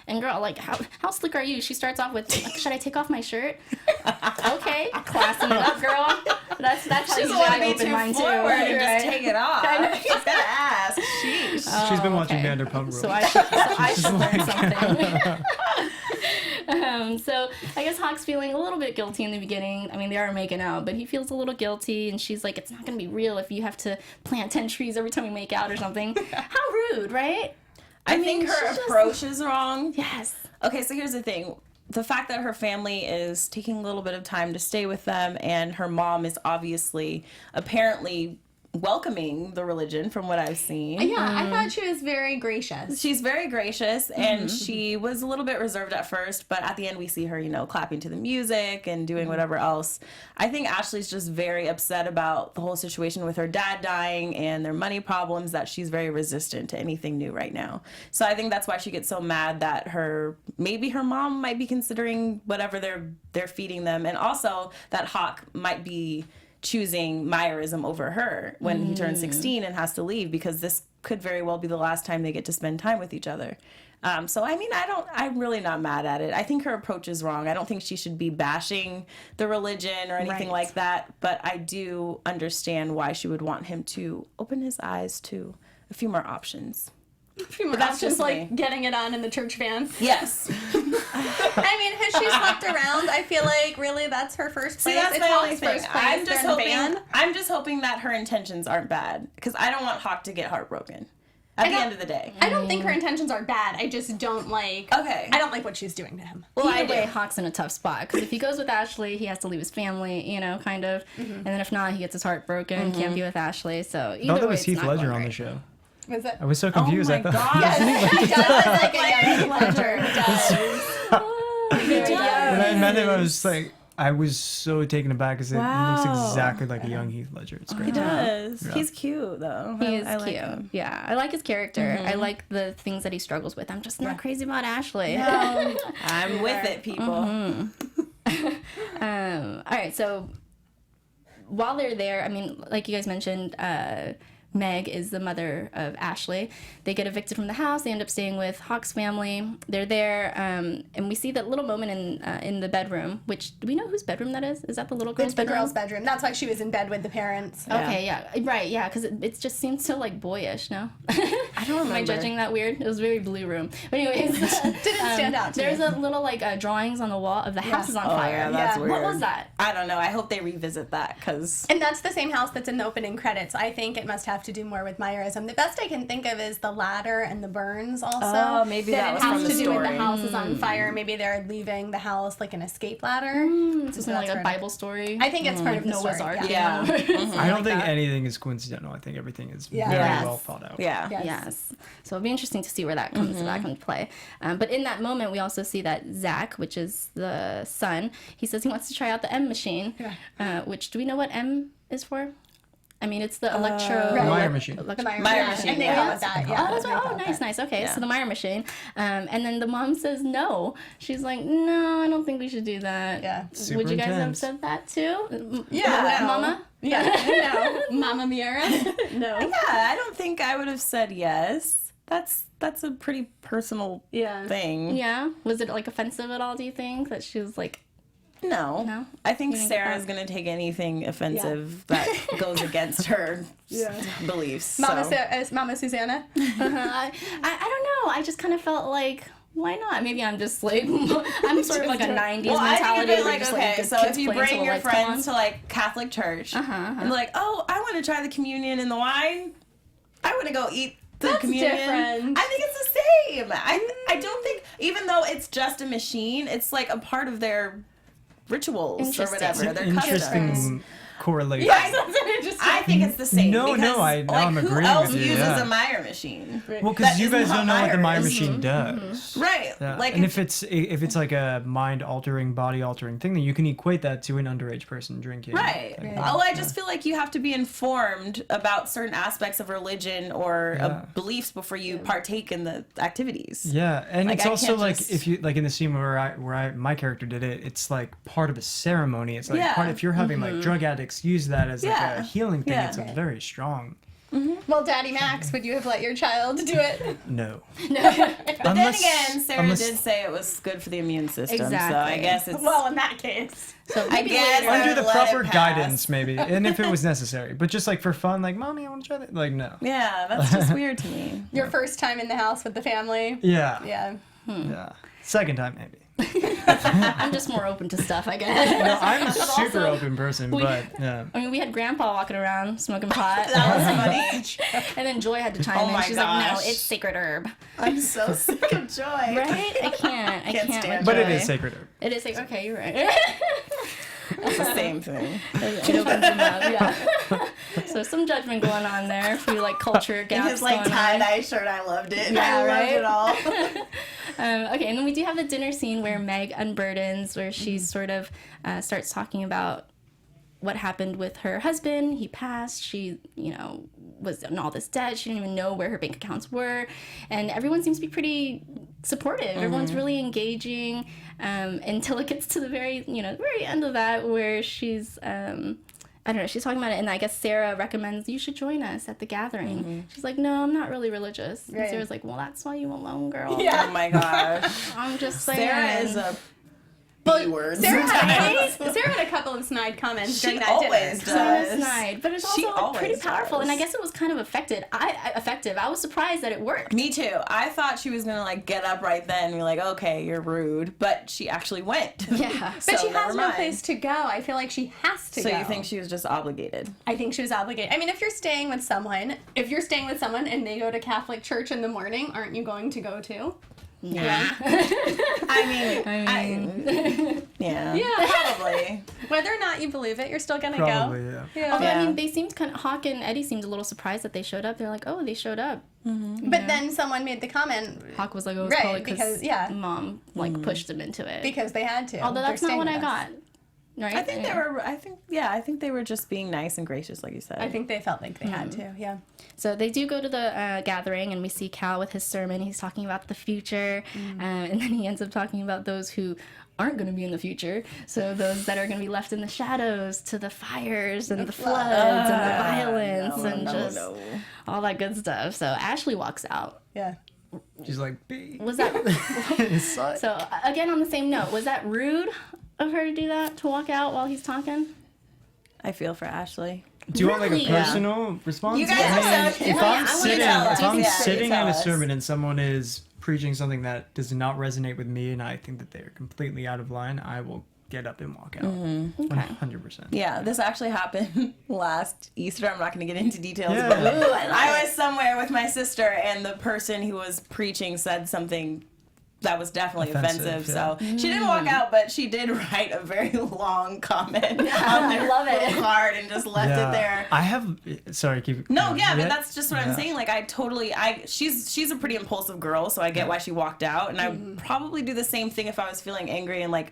And girl, like, how slick are you? She starts off with, like, should I take off my shirt? Okay, classing it up, girl. That's how She you doesn't want to I be open too mine too. forward and Right? just take it off. She's gotta ask. Sheesh. She's been watching okay. Vanderpump Rules. So I should learn something. So I guess Hawk's feeling a little bit guilty in the beginning. I mean, they are making out, but he feels a little guilty, and she's like, it's not going to be real if you have to plant 10 trees every time we make out or something. How rude, right? I think she's her just- approach is wrong. Yes. Okay, so here's the thing. The fact that her family is taking a little bit of time to stay with them, and her mom is obviously, apparently, welcoming the religion from what I've seen. Yeah, I thought she was very gracious. She's very gracious, and she was a little bit reserved at first, but at the end we see her, you know, clapping to the music and doing whatever else. I think Ashley's just very upset about the whole situation with her dad dying and their money problems, that she's very resistant to anything new right now. So I think that's why she gets so mad that maybe her mom might be considering whatever they're feeding them, and also that Hawk might be choosing Myerism over her when he turns 16 and has to leave, because this could very well be the last time they get to spend time with each other. So I mean, I'm really not mad at it. I think her approach is wrong. I don't think she should be bashing the religion or anything like that, but I do understand why she would want him to open his eyes to a few more options. But that's just like me. getting it on in the church van. Yes. I mean, has she slept around? I feel like really that's her first place. See, that's It's my only Hawk's thing. first place. I'm just They're in the hoping. van. I'm just hoping that her intentions aren't bad, because I don't want Hawk to get heartbroken at the end of the day. I don't think her intentions are bad. I just don't like. Okay. I don't like what she's doing to him. Well, Either I way, do. Hawk's in a tough spot, because if he goes with Ashley, he has to leave his family, you know, kind of. And then if not, he gets his heart broken, can't be with Ashley. So either I thought that way, was it's Heath not Ledger going on right. the show. Was it? I was so confused. Oh my I thought. God. He does like a young Ledger. Very dark. When I met him, I was like, I was so taken aback because he Wow. looks exactly like a young Heath Ledger. It's great. He does. Yeah. He's cute though. He is I like cute. him. Yeah, I like his character. I like the things that he struggles with. I'm just not crazy about Ashley. I'm with it, people. All right, so while they're there, I mean, like you guys mentioned, Meg is the mother of Ashley. They get evicted from the house. They end up staying with Hawk's family. They're there, and we see that little moment in the bedroom. Which, do we know whose bedroom that is? Is that the little girl's It's the bedroom? girl's bedroom. That's why she was in bed with the parents. Okay, yeah, right, yeah, because it just seems so like boyish. No, I don't remember. Am I judging that weird? It was very blue room. But anyways, Didn't stand out to there's me. a little like drawings on the wall of the house is on fire. yeah, that's Yeah. weird. What was that? I don't know. I hope they revisit that, because And that's the same house that's in the opening credits. I think it must have to do more with Myrism. The best I can think of is the ladder and the burns also. Oh, maybe that it was has from to the do with the story. house is on fire. Maybe they're leaving the house like an escape ladder. It's something like that's a part of- Bible story. I think it's part of the Noah's story. Ark. Yeah. yeah. I don't think that. anything is coincidental. I think everything is Yeah. very Yes. well thought out. Yeah. Yes. Yes. So it'll be interesting to see where that comes back into play. But in that moment, we also see that Zach, which is the son, he says he wants to try out the M machine, which, do we know what M is for? I mean, it's the electro... Right. Meyer machine. The Meyer Meyer machine. machine, And they yeah. call it that. Yeah. Oh, that's they right. call Oh, it nice, that. nice. Okay, Yeah. so the Meyer machine. And then the mom says no. She's like, no, I don't think we should do that. Yeah. Super Would you guys have intense. said that too? Yeah. No. Mama? Yeah. No. Mama Miaira? No. Yeah, I don't think I would have said yes. that's a pretty personal thing. Yeah. Was it like offensive at all, do you think? That she was like, No. I think You didn't Sarah get is going to take anything offensive that goes against her beliefs. Mama Susannah. I don't know. I just kind of felt like, why not? Maybe I'm just like, I'm sort of like a 90s Well, I mentality. think of it where like, just, okay, the so kids if you play until bring the your lights come friends to like Catholic church and be like, oh, I want to try the communion and the wine, I want to go eat the communion. Different. I think it's the same. I don't think, even though it's just a machine, it's like a part of their rituals or Interesting. whatever. Their customs. Interesting correlation. I think it's the same. No, because, I'm who agreeing else with you, uses yeah. a Meyer machine? Well, because That you guys isn't don't know what the Meyer Meyer is. machine does. Right. Yeah. Like, And if it's like a mind altering, body altering thing, then you can equate that to an underage person drinking. right. Like, Oh, I just feel like you have to be informed about certain aspects of religion or beliefs before you partake in the activities. Yeah, and Like, it's I also can't like just- if you like in the scene where my character did it, it's like part of a ceremony. It's like Yeah. part if you're having like drug addicts use that as like Yeah. a healing thing. Yeah. It's a very strong Well, Daddy Max, would you have let your child do it? no. But then again, Sarah did say it was good for the immune system, so I Exactly. guess it's. Well, in that case. So I maybe guess later. Under the let proper it pass. guidance, maybe, and if it was necessary, but just like for fun, like mommy, I want to try that. Like no. Yeah, that's just weird to me. Your first time in the house with the family. Yeah. Yeah. Yeah. Second time maybe. I'm just more open to stuff, I guess. No, I'm a super also, open person, but yeah. I mean, we had Grandpa walking around smoking pot. That was funny. And then Joy had to chime Oh in. my She's like, no, gosh. it's sacred herb. I'm so sick of Joy. Right? I can't stand with But it Joy. is sacred herb. It is sacred. Okay, you're right. It's the same thing. It opens them up, yeah. So some judgment going on there. A few like culture gaps His like going on. tie-dye shirt, I loved it. Yeah, I right? loved it all. Okay, and then we do have the dinner scene where Meg unburdens, where she sort of starts talking about what happened with her husband. He passed. She, was in all this debt. She didn't even know where her bank accounts were. And everyone seems to be pretty supportive. Everyone's really engaging until it gets to the very end of that where she's... I don't know, she's talking about it, and I guess Sarah recommends you should join us at the gathering. She's like, no, I'm not really religious. And Right. Sarah's like, well, that's why you alone, girl. Oh my gosh. I'm just saying. Sarah is a B-word. Sarah had a couple of snide comments during She that always dinner. does. So snide, but it's She also pretty always powerful, does. and I guess it was kind of effective. I was surprised that it worked. Me too. I thought she was gonna like get up right then and be like, okay, you're rude. But she actually went. Yeah. But So she never has no mind. place to go. I feel like she has to So go. you think she was just obligated? I think she was obligated. I mean, if you're staying with someone and they go to Catholic church in the morning, aren't you going to go too? Yeah. I mean, yeah, probably. Whether or not you believe it, you're still gonna Probably, go. yeah. Although, Yeah. I mean, they seemed kind of, Hawk and Eddie seemed a little surprised that they showed up. They're like, oh, they showed up. But then someone made the comment Hawk was like, oh, it's Right, probably because, mom pushed them into it. because they had to. Although that's They're not what staying I with us. got. Right? I think they were just being nice and gracious, like you said. I think they felt like they had to. Yeah. So they do go to the gathering, and we see Cal with his sermon. He's talking about the future, and then he ends up talking about those who aren't going to be in the future. So those that are going to be left in the shadows, to the fires and the floods and the violence and all that good stuff. So Ashley walks out. Yeah. She's like, B. Was that so? Again, on the same note, was that rude of her to do that, to walk out while he's talking? I feel for Ashley. Do you want like a Really? personal response? You guys are so If cute. I'm I wanna sitting, tell if us. I'm Yeah, sitting tell at a us. sermon and someone is preaching something that does not resonate with me, and I think that they're completely out of line, I will get up and walk out. 100%. Yeah, this actually happened last Easter. I'm not going to get into details, Yeah. but I was somewhere with my sister, and the person who was preaching said something that was definitely offensive. yeah. So she didn't walk out, but she did write a very long comment on their love it. little card and just left it there. I have. Sorry, keep. No, yeah, but Yeah? that's just what I'm saying. Like, she's a pretty impulsive girl, so I get why she walked out, and I would probably do the same thing if I was feeling angry and like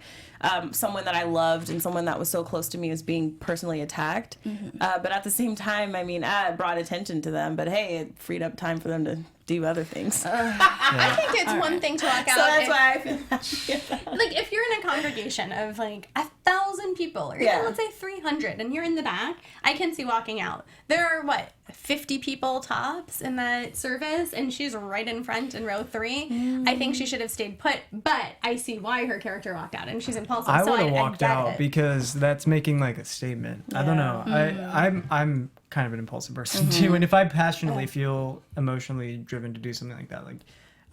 someone that I loved and someone that was so close to me was being personally attacked. But at the same time, I mean, I brought attention to them, but hey, it freed up time for them to do other things. I think it's one thing to walk out. So that's why I feel like if you're in a congregation of like 1,000 people, or even let's say 300, and you're in the back, I can see walking out. There are 50 people tops in that service, and she's right in front in row 3. I think she should have stayed put, but I see why her character walked out, and she's impulsive. I so would have walked out it. because that's making like a statement. I don't know. I'm kind of an impulsive person too, and if I passionately feel emotionally driven to do something like that, like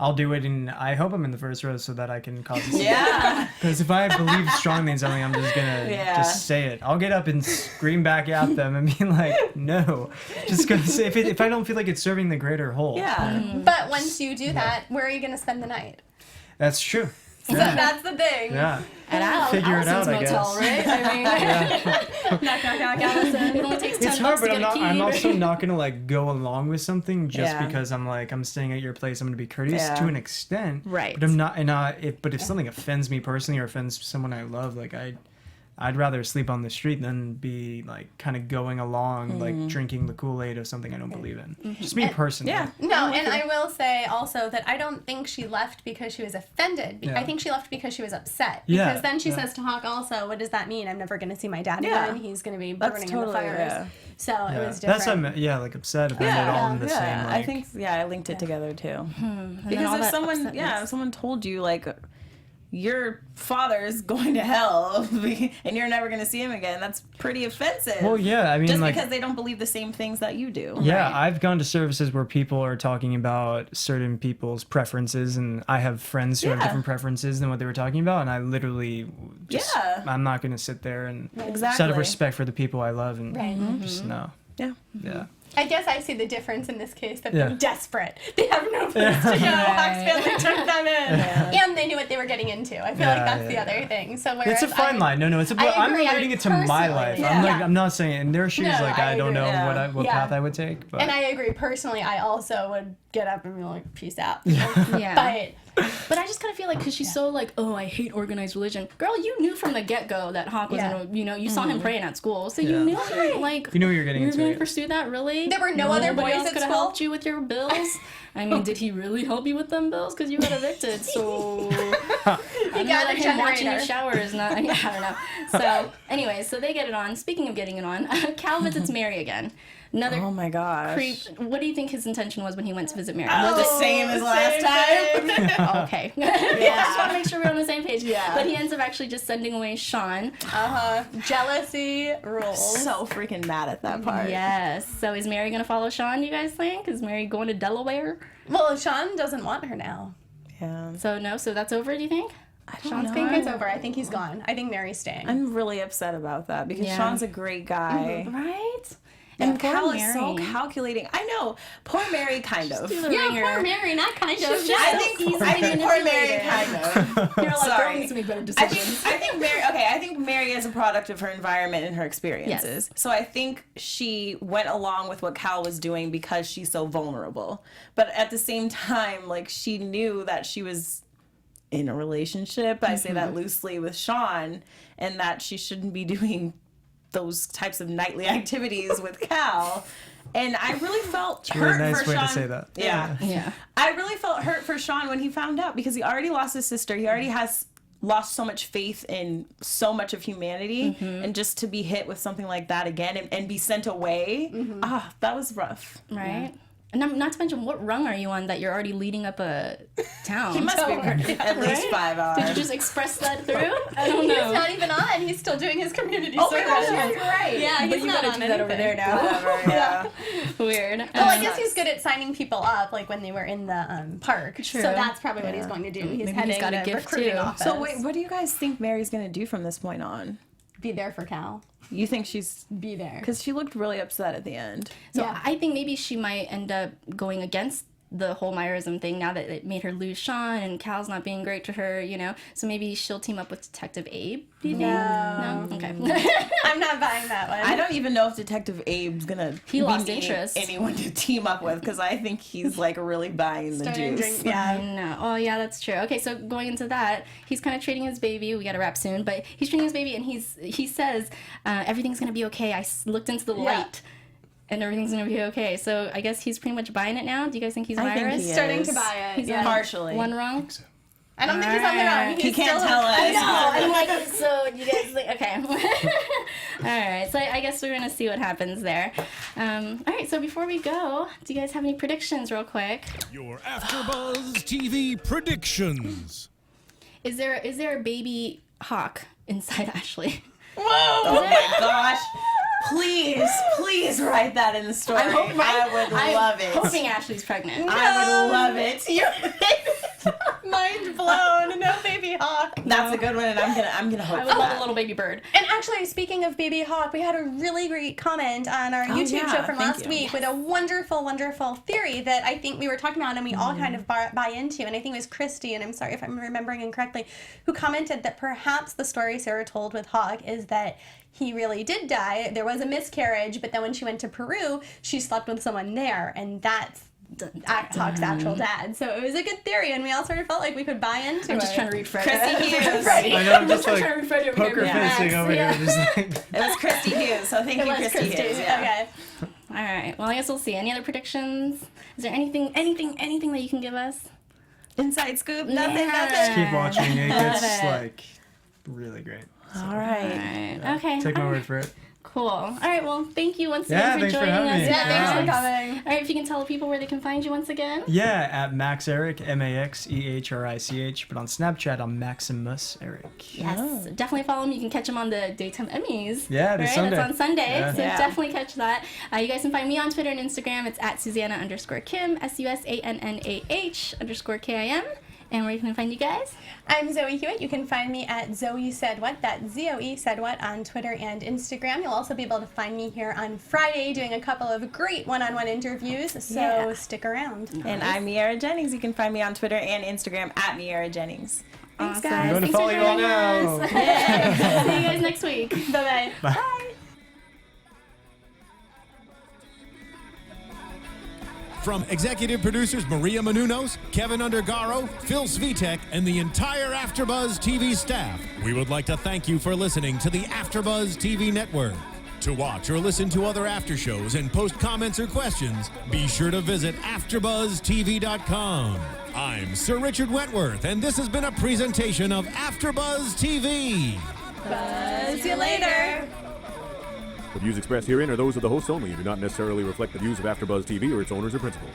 I'll do it, and I hope I'm in the first row so that I can cause a scene. Because if I believe strongly in something, I'm just gonna just say it. I'll get up and scream back at them and be like, no, just because if I don't feel like it's serving the greater whole. But once you do that, where are you gonna spend the night? That's true. So that's the thing. And I'll figure it out, I guess. Motel, right? I mean, knock, knock, knock, Allison. It only takes 10 It's hard, bucks but to get a key. I'm also not gonna like go along with something just because I'm staying at your place. I'm gonna be courteous to an extent, right? But I'm not. And if something offends me personally or offends someone I love, like I'd rather sleep on the street than be like kind of going along like drinking the Kool-Aid of something I don't believe in. Just me personally. No, and I will say also that I don't think she left because she was offended. I think she left because she was upset. Because then she says to Hawk also, what does that mean? I'm never going to see my dad again. He's going to be burning in the fires. So it was different. That's like upset about it all in the same. Like, I think I linked it together too. Because if someone told you like your father's going to hell and you're never going to see him again, that's pretty offensive. Well, yeah, I mean, just like, because they don't believe the same things that you do. Yeah, I've gone to services where people are talking about certain people's preferences, and I have friends who have different preferences than what they were talking about, and I literally just, I'm not going to sit there and set of respect for the people I love and just no. Yeah. I guess I see the difference in this case that they're desperate. They have no place to go. Hawk's family took them in. And they knew what they were getting into. I feel like that's the other thing. So it's a fine line. No, I'm relating it to my life. I'm not saying in their shoes, I don't know what path I would take. But. And I agree. Personally, I also would get up and be like, peace out. But I just kind of feel like, because she's so like, oh, I hate organized religion. Girl, you knew from the get-go that Hawk was you saw him praying at school. So you knew, like, you knew what you're getting into. You were going to pursue that, really? There were no other boys else at could have school? helped you with your bills? I mean, did he really help you with them bills? Because you got evicted, so... He got a him watching your generator. shower is not... I don't know. So, anyway, so they get it on. Speaking of getting it on, Cal visits Mary again. Another oh my gosh. creep. What do you think his intention was when he went to visit Mary? Was the same as last time? Okay. I just want to make sure we're on the same page. But he ends up actually just sending away Sean. Jealousy rules. So freaking mad at that part. Yes. So is Mary going to follow Sean, you guys think? Is Mary going to Delaware? Well, Sean doesn't want her now. Yeah. So that's over, do you think? Sean's think it's over. I think he's gone. I think Mary's staying. I'm really upset about that because Sean's a great guy. Right? And Cal is so calculating. I know. Poor Mary, kind of. Poor Mary, not kind of. I think poor Mary, kind of. You're like, Sorry. girl needs to make better decisions. I think Mary is a product of her environment and her experiences. So I think she went along with what Cal was doing because she's so vulnerable. But at the same time, like, she knew that she was in a relationship, I say that loosely, with Sean, and that she shouldn't be doing those types of nightly activities with Cal. And I really felt hurt nice for way Sean. to say that. Yeah. I really felt hurt for Sean when he found out, because he already lost his sister. He already has lost so much faith in so much of humanity, and just to be hit with something like that again and be sent away, that was rough. Right? And not to mention, what rung are you on that you're already leading up a town? He must be at least 5 hours. Did you just express that through? I don't know. He's not even on. He's still doing his community Oh service. my gosh, you're right. Yeah, But he's you not gotta on do that over there now. Whatever, Weird. Well, I guess he's good at signing people up, like when they were in the park. True. So that's probably what he's going to do. He's Maybe heading he's got a the gift, recruiting too. office. So wait, what do you guys think Mary's going to do from this point on? Be there for Cal. You think she's... Be there. Because she looked really upset at the end. So I think maybe she might end up going against the whole Miarism thing now that it made her lose Sean and Cal's not being great to her, you know. So maybe she'll team up with Detective Abe, do you think? No? Okay. I'm not buying that one. I don't even know if Detective Abe's gonna lost need interest. anyone to team up with, because I think he's like really buying the Starting to juice. drink, yeah. No. Oh, yeah, that's true. Okay, so going into that, he's kind of treating his baby. We got to wrap soon, but he's treating his baby, and he says everything's gonna be okay. I looked into the light, and everything's gonna be okay. So I guess he's pretty much buying it now. Do you guys think he's I think Myra's? he is. Starting to buy it. He's yeah. on Partially. one wrong. I don't think he's on the wrong. He can't tell us. I know. I'm like, so you guys think, okay. All right. So I guess we're going to see what happens there. All right. So before we go, do you guys have any predictions real quick? Your AfterBuzz TV predictions. Is there a baby hawk inside Ashley? Whoa! Oh my gosh. Please write that in the story. I would love it. I'm hoping Ashley's pregnant. I would love it. Mind blown. No baby hawk. That's a good one, and I'm gonna hope I for would love that. a little baby bird. And actually, speaking of baby hawk, we had a really great comment on our YouTube yeah, show from thank last you. week with a wonderful theory that I think we were talking about and we all kind of buy into. And I think it was Christy, and I'm sorry if I'm remembering incorrectly, who commented that perhaps the story Sarah told with Hawk is that he really did die. There was a miscarriage, but then when she went to Peru, she slept with someone there, and that's Hawk's actual dad. So it was a good theory, and we all sort of felt like we could buy into it. I'm just trying to read Fred. Christy Hughes. I know, I'm just trying like to read Fred over poker here. facing over here. Just like, It was Christy Hughes, so thank you, It was Christy Hughes. Yeah. Okay. All right. Well, I guess we'll see. Any other predictions? Is there anything that you can give us? Inside scoop, nothing. keep watching it. Love It's it. like really great. All right. All right. Okay. Take my All word right. for it. Cool. All right. Well, thank you once Yeah, again for thanks for joining having us. me. Yeah, thanks for guys. coming. All right. If you can tell people where they can find you once again. Yeah, at Max Ehrich, MaxEhrich, but on Snapchat I'm Maximus Ehrich. Yes, definitely follow him. You can catch him on the Daytime Emmys. Yeah, this right? Sunday. That's on Sunday, Yeah. so Yeah. definitely catch that. You guys can find me on Twitter and Instagram. It's at Susannah_Kim, SUSANNAH_KIM. And where can I find you guys? I'm Zoe Hewitt. You can find me at Zoe Said What. That's Zoe Said What on Twitter and Instagram. You'll also be able to find me here on Friday doing a couple of great one-on-one interviews. So Yeah. stick around. And I'm Miaira Jennings. You can find me on Twitter and Instagram at Miaira Jennings. Thanks, Awesome. guys. I'm going to Thanks follow for you all joining now. us. See you guys next week. Bye-bye. Bye. From executive producers Maria Menounos, Kevin Undergaro, Phil Svitek, and the entire AfterBuzz TV staff, we would like to thank you for listening to the AfterBuzz TV network. To watch or listen to other after shows and post comments or questions, be sure to visit AfterBuzzTV.com. I'm Sir Richard Wentworth, and this has been a presentation of AfterBuzz TV. See you later. The views expressed herein are those of the hosts only and do not necessarily reflect the views of AfterBuzz TV or its owners or principals.